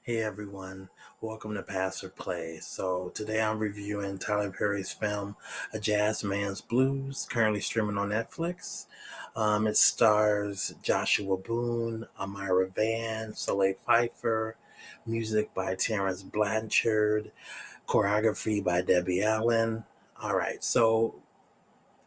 Hey everyone, welcome to Pass or Play. So today I'm reviewing Tyler Perry's film A Jazzman's Blues, currently streaming on Netflix. It stars Joshua Boone, Amira Van, Soleil Pfeiffer, music by Terrence Blanchard, choreography by Debbie Allen. All right, so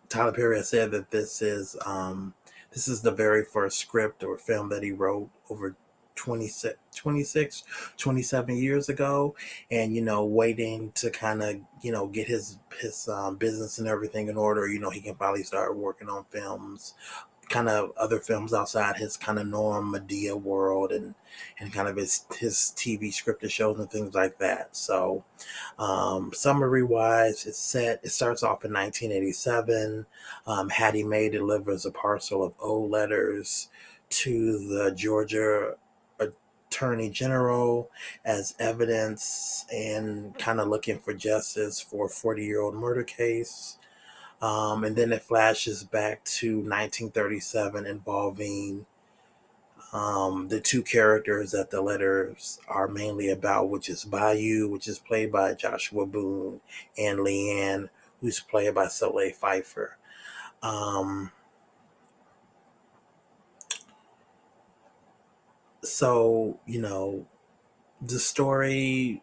Tyler Perry has said that this is the very first script or film that he wrote over 26, 27 years ago, and waiting to kind of get his business and everything in order. He can finally start working on films, kind of other films outside his kind of norm Medea world, and kind of his TV scripted shows and things like that. So summary wise, it starts off in 1987. Hattie Mae delivers a parcel of old letters to the Georgia Attorney General as evidence and kind of looking for justice for a 40-year-old murder case. And then it flashes back to 1937 involving the two characters that the letters are mainly about, which is Bayou, which is played by Joshua Boone, and Leanne, who's played by Soleil Pfeiffer. Um, so, the story,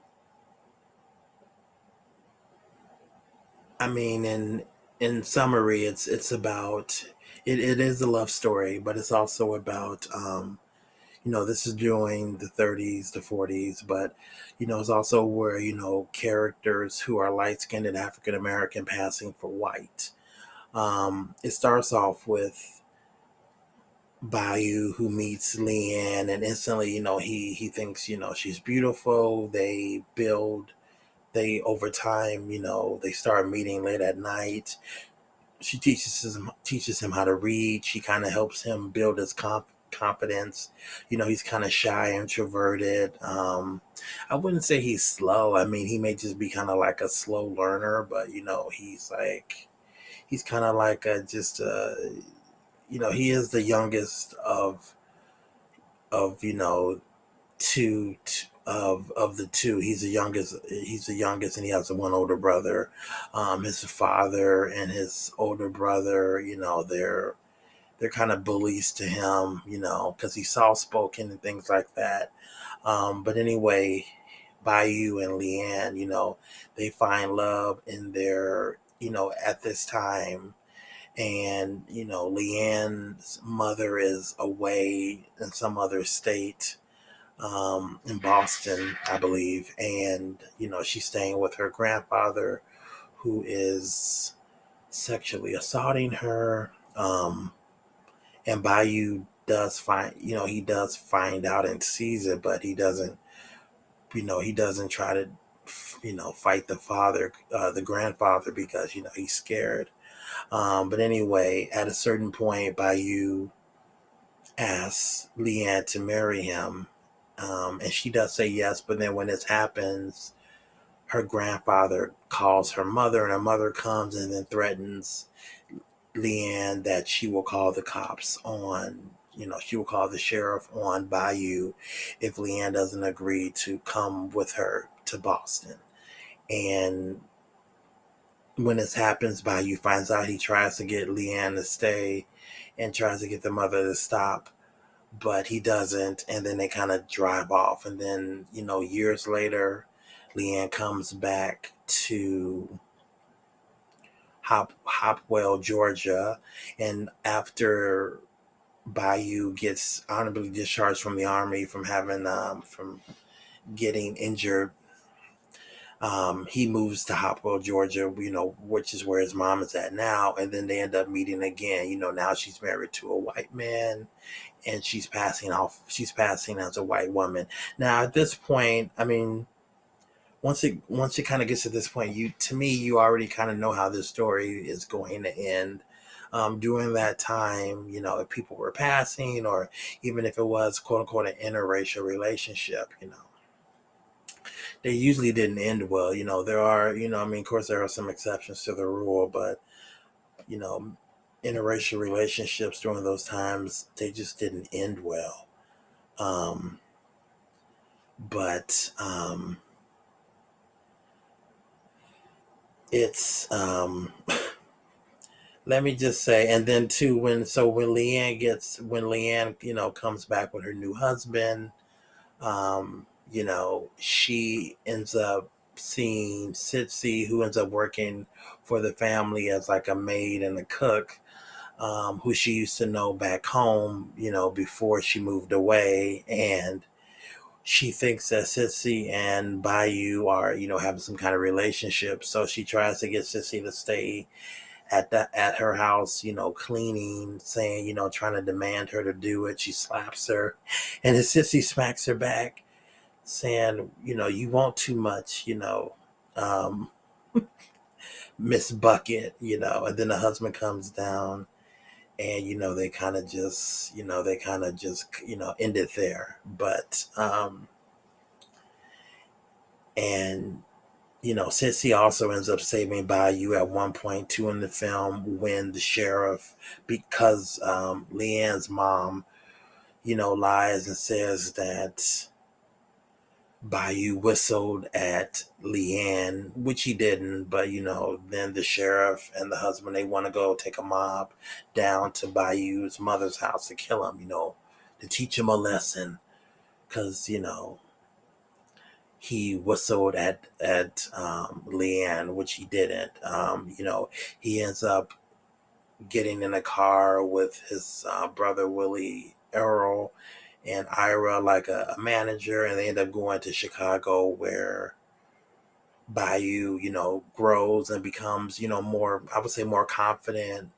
I mean, in summary, it is a love story, but it's also about this is during the 30s, the 40s, but it's also where characters who are light skinned and African American passing for white. It starts off with Bayou, who meets Leanne, and instantly he thinks she's beautiful. They over time they start meeting late at night. She teaches him how to read. She kind of helps him build his confidence. He's kind of shy, introverted. I wouldn't say he's slow. I mean, he may just be kind of like a slow learner, but he's kind of like a just he is the youngest of two of the two. He's the youngest and he has one older brother. His father and his older brother, they're kind of bullies to him, because he's soft spoken and things like that. But anyway, Bayou and Leanne, they find love in their, at this time. And, Leanne's mother is away in some other state, in Boston, I believe. And, she's staying with her grandfather who is sexually assaulting her. And Bayou does he does find out and sees it, but he doesn't try to, fight the grandfather, because, he's scared. But anyway, at a certain point, Bayou asks Leanne to marry him. And she does say yes, but then when this happens, her grandfather calls her mother, and her mother comes and then threatens Leanne that she will call the cops on, she will call the sheriff on Bayou if Leanne doesn't agree to come with her to Boston. And when this happens, Bayou finds out. He tries to get Leanne to stay and tries to get the mother to stop, but he doesn't. And then they kind of drive off. And then, years later, Leanne comes back to Hopwell, Georgia, and after Bayou gets honorably discharged from the army from having from getting injured, he moves to Hopwell, Georgia, which is where his mom is at now, and then they end up meeting again. Now she's married to a white man, and she's passing off. She's passing as a white woman. Now at this point, I mean, once it kind of gets to this point, you already kind of know how this story is going to end. During that time, if people were passing, or even if it was quote unquote an interracial relationship, they usually didn't end well. There are, I mean, of course, there are some exceptions to the rule, but you know, interracial relationships during those times, they just didn't end well. Um, But it's let me just say, and then too, when Leanne, comes back with her new husband, she ends up seeing Sitsi, who ends up working for the family as like a maid and a cook, who she used to know back home, before she moved away. And she thinks that Sissy and Bayou are, having some kind of relationship. So she tries to get Sissy to stay at her house, cleaning, saying, trying to demand her to do it. She slaps her, and his Sissy smacks her back, saying, you want too much, um, Miss Bucket, and then the husband comes down, and they kind of just end it there. But and Sissy also ends up saving Bayou at one point too in the film, when the sheriff, because Leanne's mom, lies and says that Bayou whistled at Leanne, which he didn't. But then the sheriff and the husband, they want to go take a mob down to Bayou's mother's house to kill him, to teach him a lesson, because he whistled at Leanne, which he didn't. He ends up getting in a car with his brother Willie Earl and Ira, like a manager, and they end up going to Chicago, where Bayou, grows and becomes, more, I would say, more confident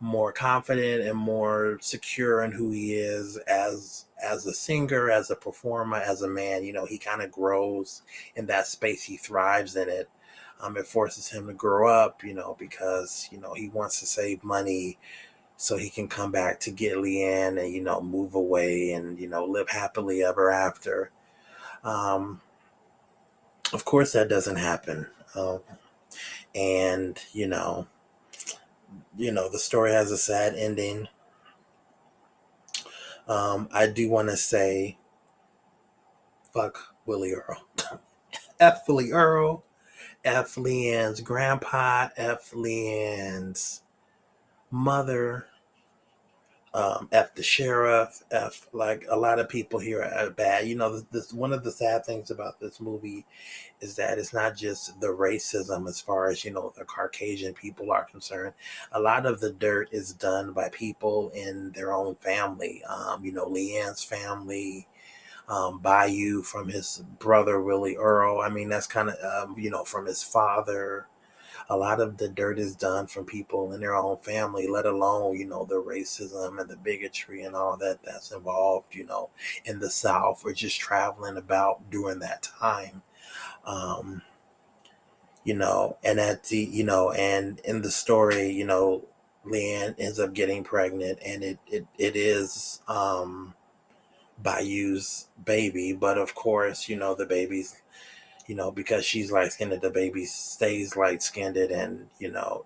and more secure in who he is as a singer, as a performer, as a man. He kind of grows in that space. He thrives in it. It forces him to grow up, because he wants to save money so he can come back to get Leanne and move away and live happily ever after. Um, of course, that doesn't happen, and the story has a sad ending. I do want to say, fuck Willie Earl. F Willie Earl. F Leanne's grandpa. F Leanne's mother. F the sheriff. F, like, a lot of people here are bad. This one of the sad things about this movie is that it's not just the racism as far as the Caucasian people are concerned. A lot of the dirt is done by people in their own family. Leanne's family, Bayou from his brother Willie Earl. I mean, that's kind of from his father. A lot of the dirt is done from people in their own family, let alone the racism and the bigotry and all that's involved in the South, or just traveling about during that time. Um, and at the and in the story, Leanne ends up getting pregnant, and it is Bayou's baby. But of course, the baby's, because she's light skinned, the baby stays light skinned, and the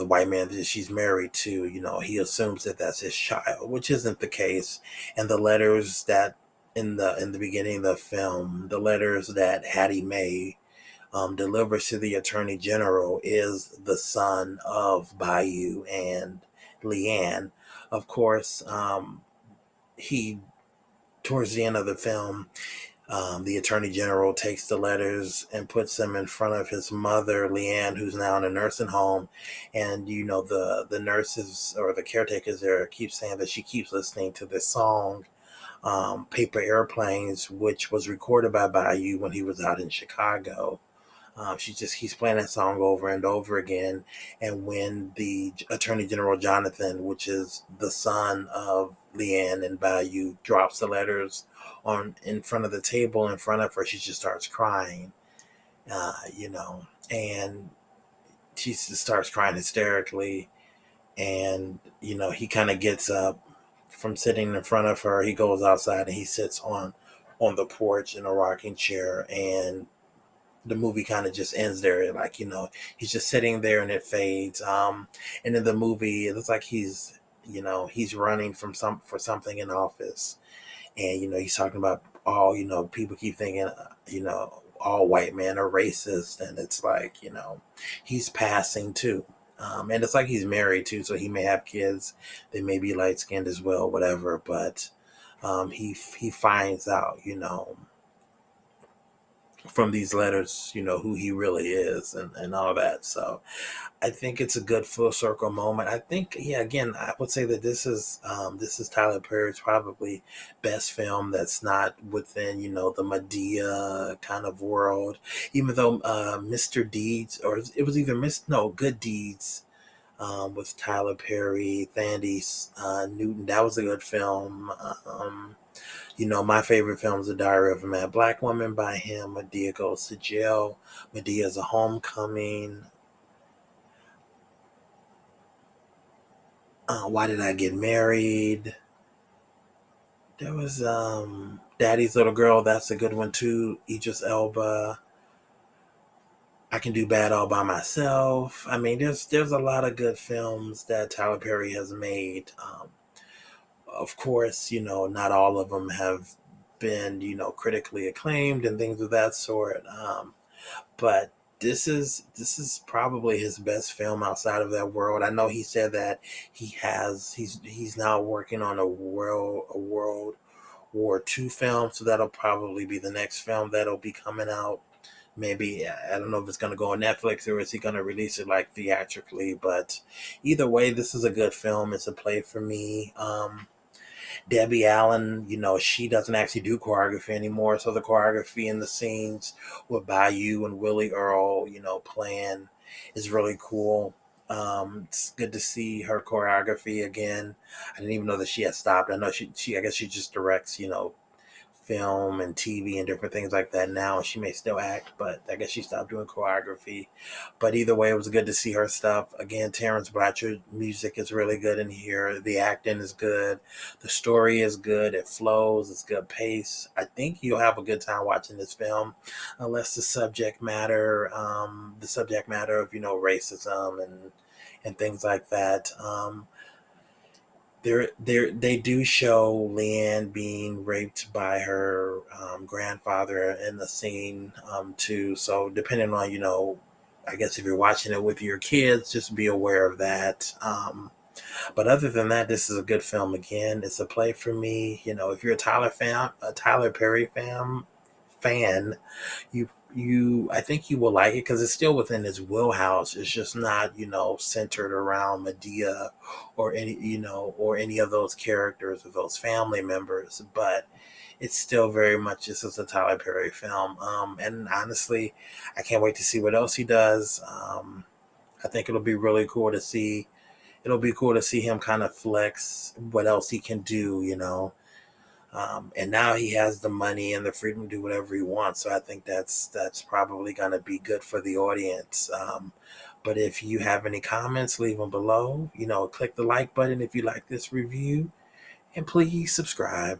white man that she's married to, he assumes that that's his child, which isn't the case. And the letters that in the beginning of the film, the letters that Hattie Mae delivers to the Attorney General, is the son of Bayou and Leanne. Of course, he towards the end of the film, the Attorney General takes the letters and puts them in front of his mother, Leanne, who's now in a nursing home. And the nurses or the caretakers there keep saying that she keeps listening to this song, "Paper Airplanes," which was recorded by Bayou when he was out in Chicago. She just keeps playing that song over and over again. And when the Attorney General Jonathan, which is the son of Leanne and Bayou, drops the letters on in front of the table in front of her, she just starts crying. And she just starts crying hysterically. And he kind of gets up from sitting in front of her. He goes outside and he sits on the porch in a rocking chair, and the movie kind of just ends there. Like, he's just sitting there and it fades. And in the movie, it looks like he's running for something in office. And he's talking about all people keep thinking all white men are racist, and it's like he's passing too. And it's like he's married too, so he may have kids. They may be light skinned as well, whatever. But he finds out, from these letters, who he really is, and all that. So I think it's a good full circle moment. I think, yeah, again, I would say that this is Tyler Perry's probably best film that's not within, the Medea kind of world. Even though Mr. Deeds, or it was either Good Deeds, with Tyler Perry, Thandie Newton, that was a good film. My favorite film is The Diary of a Mad Black Woman by him. Medea Goes to Jail. Medea's a Homecoming. Why Did I Get Married? There was Daddy's Little Girl. That's a good one too. Idris Elba. I Can Do Bad All by Myself. I mean, there's a lot of good films that Tyler Perry has made. Of course, not all of them have been critically acclaimed and things of that sort. But this is probably his best film outside of that world. I know he said that he's now working on a World War II film, so that'll probably be the next film that'll be coming out. Maybe I don't know if it's going to go on Netflix or is he going to release it like theatrically. But either way, this is a good film. It's a play for me. Debbie Allen, she doesn't actually do choreography anymore. So the choreography in the scenes with Bayou and Willie Earl, playing is really cool. It's good to see her choreography again. I didn't even know that she had stopped. I know I guess she just directs, film and TV and different things like that now. She may still act, but I guess she stopped doing choreography. But either way, it was good to see her stuff. Again, Terrence Blanchard music is really good in here. The acting is good. The story is good. It flows. It's good pace. I think you'll have a good time watching this film, unless the subject matter of racism and things like that. They do show Leanne being raped by her grandfather in the scene too. So depending on I guess if you're watching it with your kids, just be aware of that. But other than that, this is a good film. Again, it's a play for me. If you're a Tyler Perry fan, I think you will like it because it's still within his wheelhouse. It's just not centered around Medea or any of those characters or those family members, but it's still very much this is a Tyler Perry film. And honestly, I can't wait to see what else he does. I think it'll be really cool to see. It'll be cool to see him kind of flex what else he can do. And now he has the money and the freedom to do whatever he wants. So I think that's probably going to be good for the audience. But if you have any comments, leave them below. Click the like button if you like this review, and please subscribe.